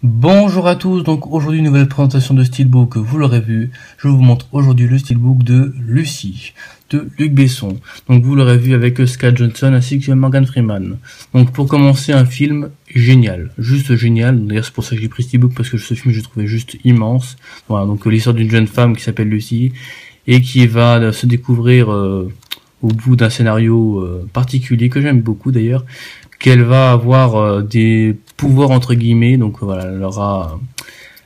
Bonjour à tous, donc aujourd'hui nouvelle présentation de Steelbook, vous l'aurez vu, je vous montre aujourd'hui le Steelbook de Lucy, de Luc Besson. Donc vous l'aurez vu avec Scott Johnson ainsi que Morgan Freeman. Donc pour commencer un film génial, juste génial, d'ailleurs c'est pour ça que j'ai pris Steelbook parce que ce film j'ai trouvé juste immense. Voilà, donc l'histoire d'une jeune femme qui s'appelle Lucy et qui va se découvrir au bout d'un scénario particulier que j'aime beaucoup d'ailleurs, qu'elle va avoir des pouvoirs entre guillemets, donc voilà, elle aura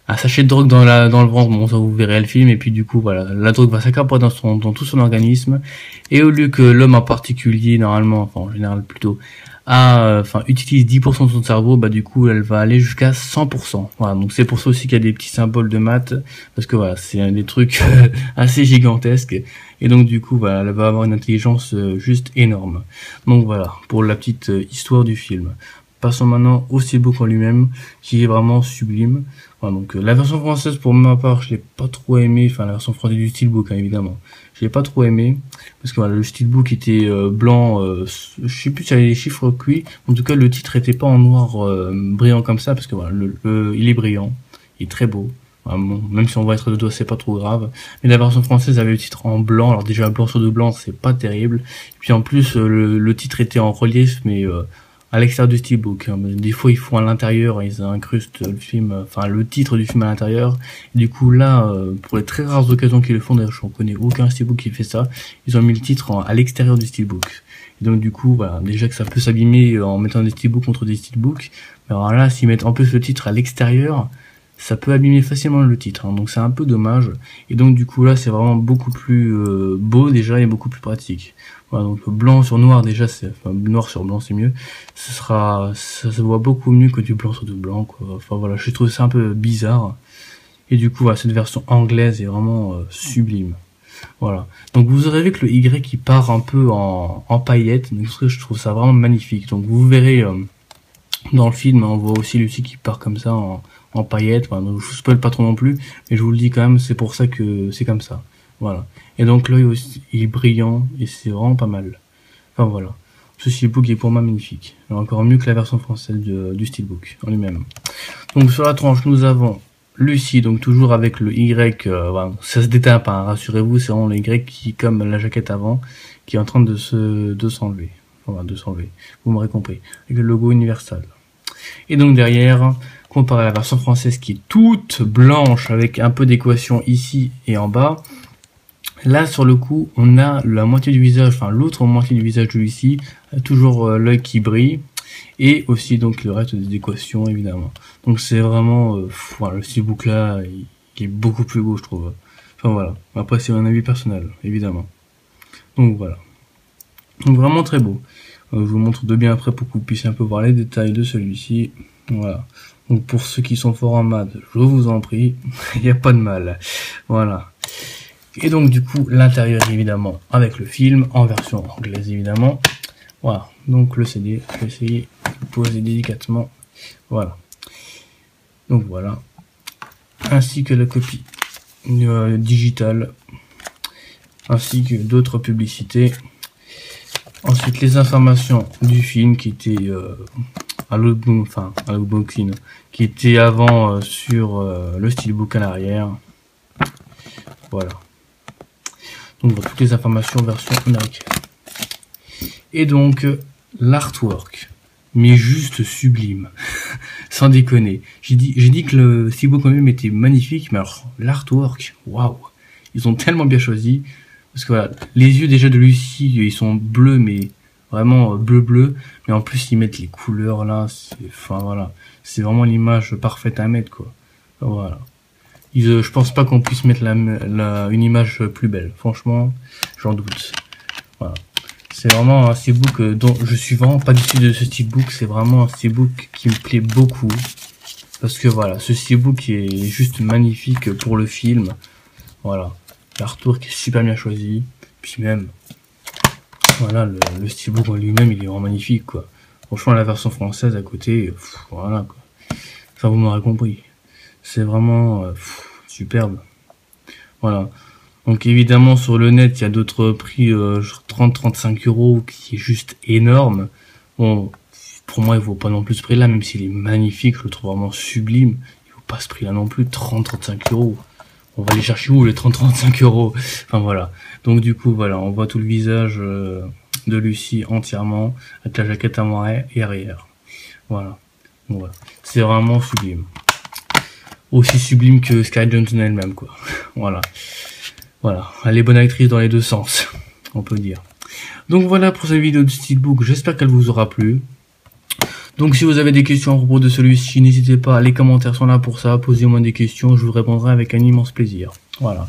un sachet de drogue dans le ventre, bon ça vous verrez le film, et puis du coup voilà, la drogue va s'accaparer dans tout son organisme, et au lieu que l'homme en particulier, normalement, enfin en général plutôt, utilise 10% de son cerveau, bah du coup elle va aller jusqu'à 100%. Voilà, donc c'est pour ça aussi qu'il y a des petits symboles de maths, parce que voilà, c'est des trucs assez gigantesques, et donc du coup voilà, elle va avoir une intelligence juste énorme. Donc voilà, pour la petite histoire du film. Passons maintenant au steelbook en lui-même, qui est vraiment sublime. Voilà, donc la version française, pour ma part, je l'ai pas trop aimé, enfin la version française du steelbook, hein, évidemment. Je l'ai pas trop aimé, parce que voilà, le steelbook était blanc, je sais plus s'il y avait les chiffres cuits, en tout cas le titre était pas en noir brillant comme ça, parce que voilà, il est brillant, il est très beau. Voilà, bon, même si on va être de dos, c'est pas trop grave. Mais la version française avait le titre en blanc, alors déjà blanc sur de blanc, c'est pas terrible. Et puis en plus, le titre était en relief, mais à l'extérieur du steelbook. Des fois, ils font à l'intérieur, ils incrustent le film, enfin le titre du film à l'intérieur. Et du coup, là, pour les très rares occasions qu'ils le font, d'ailleurs, je ne connais aucun steelbook qui fait ça, ils ont mis le titre à l'extérieur du steelbook. Et donc, du coup, voilà, déjà que ça peut s'abîmer en mettant des steelbooks contre des steelbooks. Mais alors là, s'ils mettent en plus le titre à l'extérieur, ça peut abîmer facilement le titre, hein, donc c'est un peu dommage. Et donc du coup là c'est vraiment beaucoup plus beau déjà et beaucoup plus pratique. Voilà, donc blanc sur noir déjà, noir sur blanc c'est mieux. Ça se voit beaucoup mieux que du blanc sur du blanc, quoi. Enfin voilà, je trouve ça un peu bizarre. Et du coup voilà, cette version anglaise est vraiment sublime. Voilà. Donc vous aurez vu que le Y qui part un peu en paillettes, donc je trouve ça vraiment magnifique. Donc vous verrez dans le film, on voit aussi Lucie qui part comme ça en paillettes. Enfin, donc je vous spoil pas trop non plus, mais je vous le dis quand même, c'est pour ça que c'est comme ça. Voilà. Et donc l'œil aussi, il est brillant et c'est vraiment pas mal. Enfin voilà. Ce steelbook est pour moi magnifique. Encore mieux que la version française du steelbook en lui-même. Donc sur la tranche, nous avons Lucie, donc toujours avec le Y, voilà, ça se déteint pas, hein, rassurez-vous, c'est vraiment le Y qui, comme la jaquette avant, qui est en train de s'enlever. Voilà, de s'enlever. Vous m'aurez compris. Avec le logo Universal. Et donc derrière, comparé à la version française qui est toute blanche avec un peu d'équation ici et en bas, là sur le coup on a la moitié du visage, enfin l'autre moitié du visage de Lucie, toujours l'œil qui brille, et aussi donc le reste des équations évidemment. Donc c'est vraiment, voilà, le steelbook là, il est beaucoup plus beau je trouve. Enfin voilà, après c'est mon avis personnel évidemment. Donc voilà, donc vraiment très beau. Je vous montre de bien après pour que vous puissiez un peu voir les détails de celui-ci. Voilà. Donc pour ceux qui sont forts en maths, je vous en prie, il n'y a pas de mal. Voilà. Et donc du coup, l'intérieur évidemment avec le film, en version anglaise évidemment. Voilà. Donc le CD, je vais essayer de poser délicatement. Voilà. Donc voilà. Ainsi que la copie digitale, ainsi que d'autres publicités. Ensuite, les informations du film qui étaient à l'unboxing, qui était avant sur le steelbook à l'arrière. Voilà. Donc toutes les informations version américaine. Et donc l'artwork, mais juste sublime, sans déconner. J'ai dit que le steelbook quand même était magnifique, mais alors l'artwork, waouh, ils ont tellement bien choisi. Parce que voilà, les yeux déjà de Lucie, ils sont bleus, mais vraiment bleu, mais en plus ils mettent les couleurs là, enfin voilà, c'est vraiment l'image parfaite à mettre quoi. Voilà. Je pense pas qu'on puisse mettre une image plus belle, franchement, j'en doute. Voilà. C'est vraiment un steelbook dont je suis vraiment pas déçu de ce steelbook, c'est vraiment un steelbook qui me plaît beaucoup. Parce que voilà, ce steelbook est juste magnifique pour le film. Voilà. L'artwork est super bien choisi. Puis même, voilà, le steelbook en lui-même, il est vraiment magnifique, quoi. Franchement, la version française à côté, voilà, quoi. Enfin, vous m'aurez compris. C'est vraiment superbe. Voilà. Donc évidemment, sur le net, il y a d'autres prix, 30-35 euros, qui est juste énorme. Bon, pour moi, il vaut pas non plus ce prix-là, même s'il est magnifique, je le trouve vraiment sublime. Il vaut pas ce prix-là non plus, 30-35 euros. On va aller chercher où les 30-35 euros? Enfin voilà. Donc du coup, voilà, on voit tout le visage de Lucy entièrement, avec la jaquette avant et arrière. Voilà. Donc, voilà. C'est vraiment sublime. Aussi sublime que Scarlett Johansson elle-même, quoi. Voilà. Voilà. Elle est bonne actrice dans les deux sens, on peut dire. Donc voilà pour cette vidéo de Steelbook, j'espère qu'elle vous aura plu. Donc si vous avez des questions à propos de celui-ci, n'hésitez pas, les commentaires sont là pour ça, posez-moi des questions, je vous répondrai avec un immense plaisir. Voilà.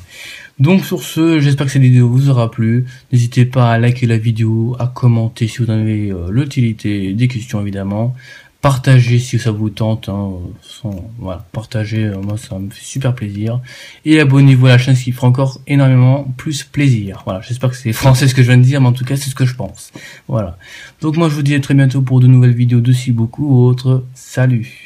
Donc sur ce, j'espère que cette vidéo vous aura plu. N'hésitez pas à liker la vidéo, à commenter si vous en avez l'utilité des questions évidemment. Partagez si ça vous tente, hein, voilà, partagez, moi ça me fait super plaisir. Et abonnez-vous à la chaîne, ce qui fera encore énormément plus plaisir. Voilà, j'espère que c'est français ce que je viens de dire, mais en tout cas c'est ce que je pense. Voilà. Donc moi je vous dis à très bientôt pour de nouvelles vidéos de Steelbook ou autres. Salut!